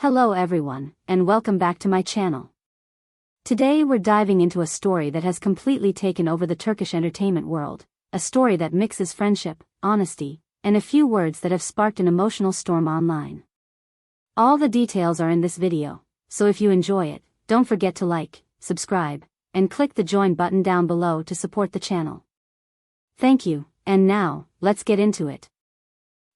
Hello everyone, and welcome back to my channel. Today we're diving into a story that has completely taken over the Turkish entertainment world, a story that mixes friendship, honesty, and a few words that have sparked an emotional storm online. All the details are in this video, so if you enjoy it, don't forget to like, subscribe, and click the join button down below to support the channel. Thank you, and now, let's get into it.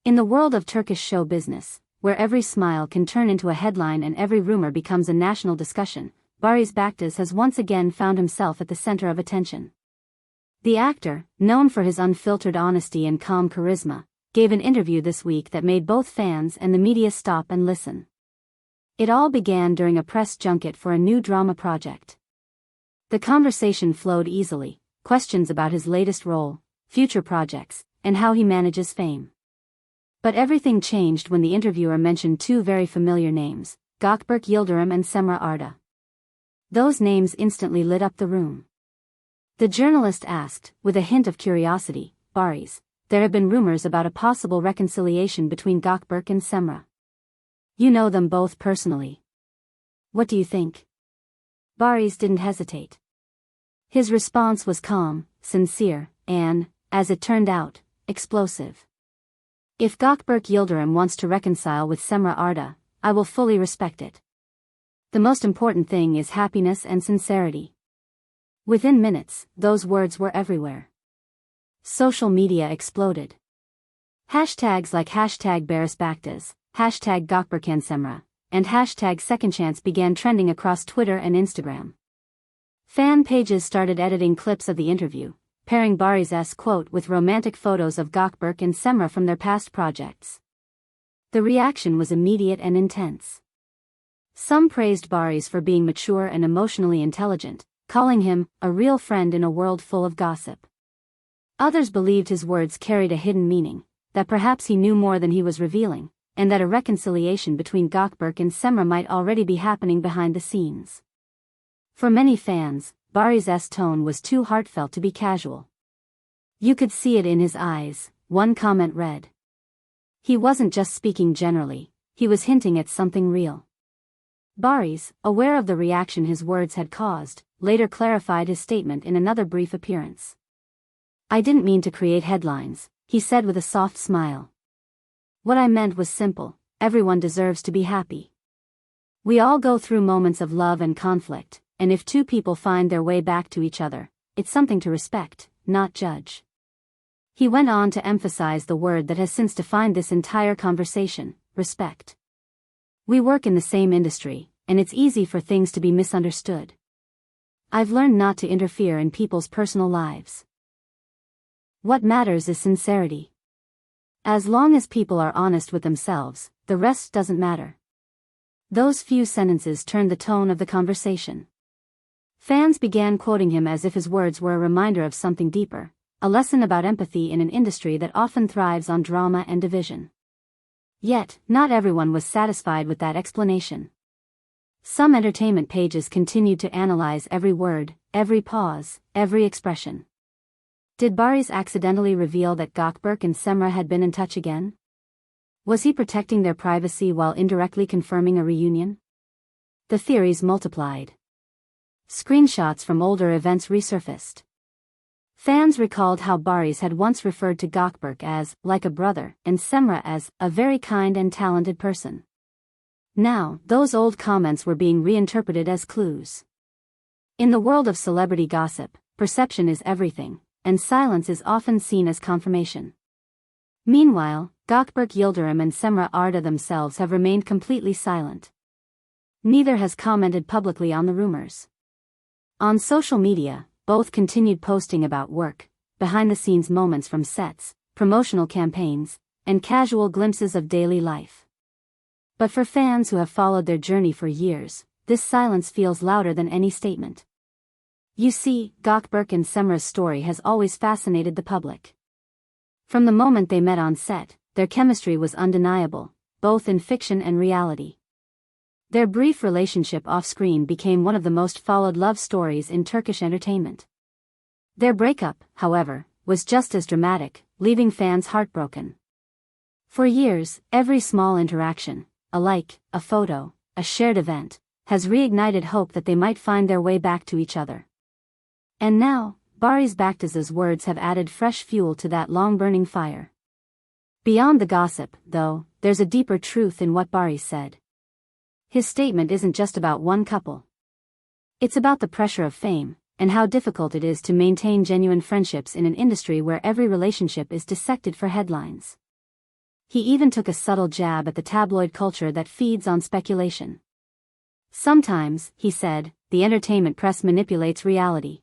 In the world of Turkish show business, where every smile can turn into a headline and every rumor becomes a national discussion, Barış Baktas has once again found himself at the center of attention. The actor, known for his unfiltered honesty and calm charisma, gave an interview this week that made both fans and the media stop and listen. It all began during a press junket for a new drama project. The conversation flowed easily, questions about his latest role, future projects, and how he manages fame. But everything changed when the interviewer mentioned two very familiar names, Gökberk and Cemre Arda. Those names instantly lit up the room. The journalist asked, with a hint of curiosity, "Barış, there have been rumors about a possible reconciliation between Gökberk and Cemre. You know them both personally. What do you think?" Barış didn't hesitate. His response was calm, sincere, and, as it turned out, explosive. "If Gökberk wants to reconcile with Cemre Arda, I will fully respect it. The most important thing is happiness and sincerity." Within minutes, those words were everywhere. Social media exploded. Hashtags like #BarışBaktas, #GökberkandCemre, and #SecondChance began trending across Twitter and Instagram. Fan pages started editing clips of the interview, pairing Barış's quote with romantic photos of Gökberk and Cemre from their past projects. The reaction was immediate and intense. Some praised Barış for being mature and emotionally intelligent, calling him a real friend in a world full of gossip. Others believed his words carried a hidden meaning, that perhaps he knew more than he was revealing, and that a reconciliation between Gökberk and Cemre might already be happening behind the scenes. For many fans, Barış's tone was too heartfelt to be casual. You could see it in his eyes, one comment read. He wasn't just speaking generally, he was hinting at something real. Barış, aware of the reaction his words had caused, later clarified his statement in another brief appearance. "I didn't mean to create headlines," he said with a soft smile. "What I meant was simple: everyone deserves to be happy. We all go through moments of love and conflict, and if two people find their way back to each other, it's something to respect, not judge." He went on to emphasize the word that has since defined this entire conversation: respect. "We work in the same industry, and it's easy for things to be misunderstood. I've learned not to interfere in people's personal lives. What matters is sincerity. As long as people are honest with themselves, the rest doesn't matter." Those few sentences turned the tone of the conversation. Fans began quoting him as if his words were a reminder of something deeper, a lesson about empathy in an industry that often thrives on drama and division. Yet, not everyone was satisfied with that explanation. Some entertainment pages continued to analyze every word, every pause, every expression. Did Barış accidentally reveal that Gökberk and Cemre had been in touch again? Was he protecting their privacy while indirectly confirming a reunion? The theories multiplied. Screenshots from older events resurfaced. Fans recalled how Barış had once referred to Gökberk as like a brother and Cemre as a very kind and talented person. Now, those old comments were being reinterpreted as clues. In the world of celebrity gossip, perception is everything, and silence is often seen as confirmation. Meanwhile, Gökberk and Cemre Arda themselves have remained completely silent. Neither has commented publicly on the rumors. On social media, both continued posting about work, behind-the-scenes moments from sets, promotional campaigns, and casual glimpses of daily life. But for fans who have followed their journey for years, this silence feels louder than any statement. You see, Gökberk and Cemre's story has always fascinated the public. From the moment they met on set, their chemistry was undeniable, both in fiction and reality. Their brief relationship off-screen became one of the most followed love stories in Turkish entertainment. Their breakup, however, was just as dramatic, leaving fans heartbroken. For years, every small interaction, a like, a photo, a shared event, has reignited hope that they might find their way back to each other. And now, Baktas's words have added fresh fuel to that long-burning fire. Beyond the gossip, though, there's a deeper truth in what Barış said. His statement isn't just about one couple. It's about the pressure of fame, and how difficult it is to maintain genuine friendships in an industry where every relationship is dissected for headlines. He even took a subtle jab at the tabloid culture that feeds on speculation. Sometimes, he said, the entertainment press manipulates reality.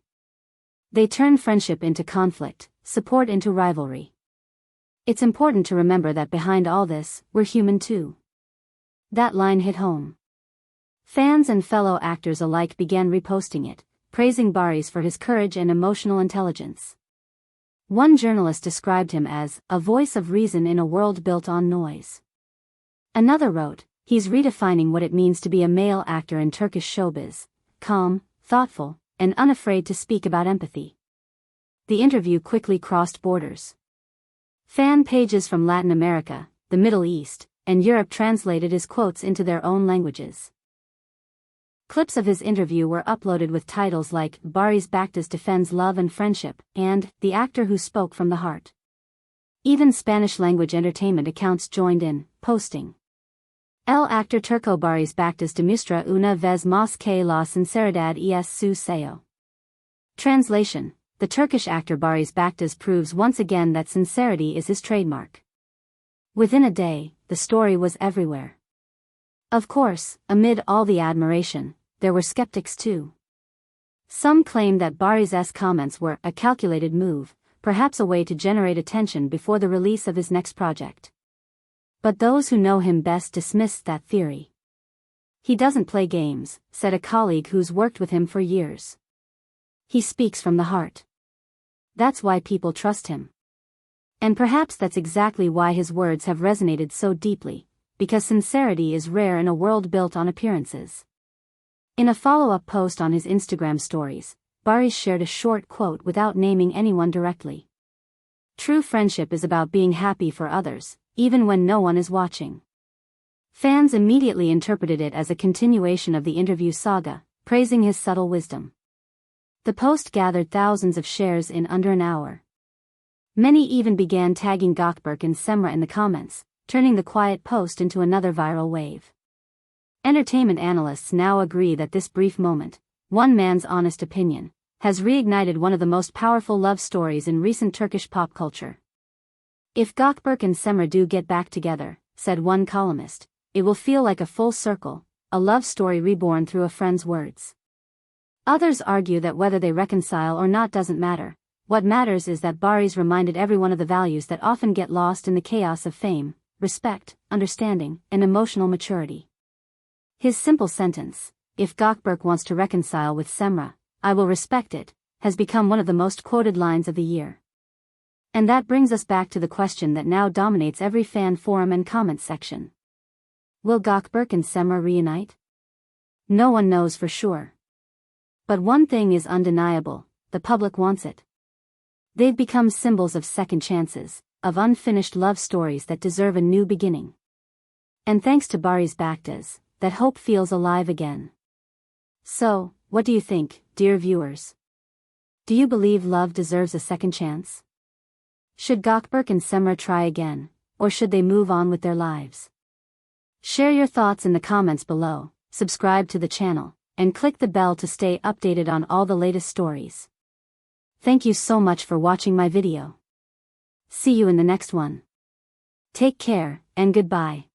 They turn friendship into conflict, support into rivalry. It's important to remember that behind all this, we're human too. That line hit home. Fans and fellow actors alike began reposting it, praising Barış for his courage and emotional intelligence. One journalist described him as a voice of reason in a world built on noise. Another wrote, he's redefining what it means to be a male actor in Turkish showbiz, calm, thoughtful, and unafraid to speak about empathy. The interview quickly crossed borders. Fan pages from Latin America, the Middle East, and Europe translated his quotes into their own languages. Clips of his interview were uploaded with titles like Barış Baktas defends love and friendship, and The Actor Who Spoke from the Heart. Even Spanish-language entertainment accounts joined in, posting. El actor turco Barış Baktas demuestra una vez más que la sinceridad es su sello. Translation: the Turkish actor Barış Baktas proves once again that sincerity is his trademark. Within a day, the story was everywhere. Of course, amid all the admiration, there were skeptics too. Some claimed that Barış's comments were a calculated move, perhaps a way to generate attention before the release of his next project. But those who know him best dismissed that theory. He doesn't play games, said a colleague who's worked with him for years. He speaks from the heart. That's why people trust him. And perhaps that's exactly why his words have resonated so deeply, because sincerity is rare in a world built on appearances. In a follow-up post on his Instagram stories, Barış shared a short quote without naming anyone directly. True friendship is about being happy for others, even when no one is watching. Fans immediately interpreted it as a continuation of the interview saga, praising his subtle wisdom. The post gathered thousands of shares in under an hour. Many even began tagging Gökberk and Cemre in the comments, turning the quiet post into another viral wave. Entertainment analysts now agree that this brief moment, one man's honest opinion, has reignited one of the most powerful love stories in recent Turkish pop culture. If Gökberk and Cemre do get back together, said one columnist, it will feel like a full circle, a love story reborn through a friend's words. Others argue that whether they reconcile or not doesn't matter. What matters is that Barış reminded everyone of the values that often get lost in the chaos of fame: respect, understanding, and emotional maturity. His simple sentence, if Gökberk wants to reconcile with Cemre, I will respect it, has become one of the most quoted lines of the year. And that brings us back to the question that now dominates every fan forum and comment section. Will Gökberk and Cemre reunite? No one knows for sure. But one thing is undeniable, the public wants it. They've become symbols of second chances, of unfinished love stories that deserve a new beginning. And thanks to Barış Baktas, that hope feels alive again. So, what do you think, dear viewers? Do you believe love deserves a second chance? Should Gökberk and Cemre try again, or should they move on with their lives? Share your thoughts in the comments below, subscribe to the channel, and click the bell to stay updated on all the latest stories. Thank you so much for watching my video. See you in the next one. Take care, and goodbye.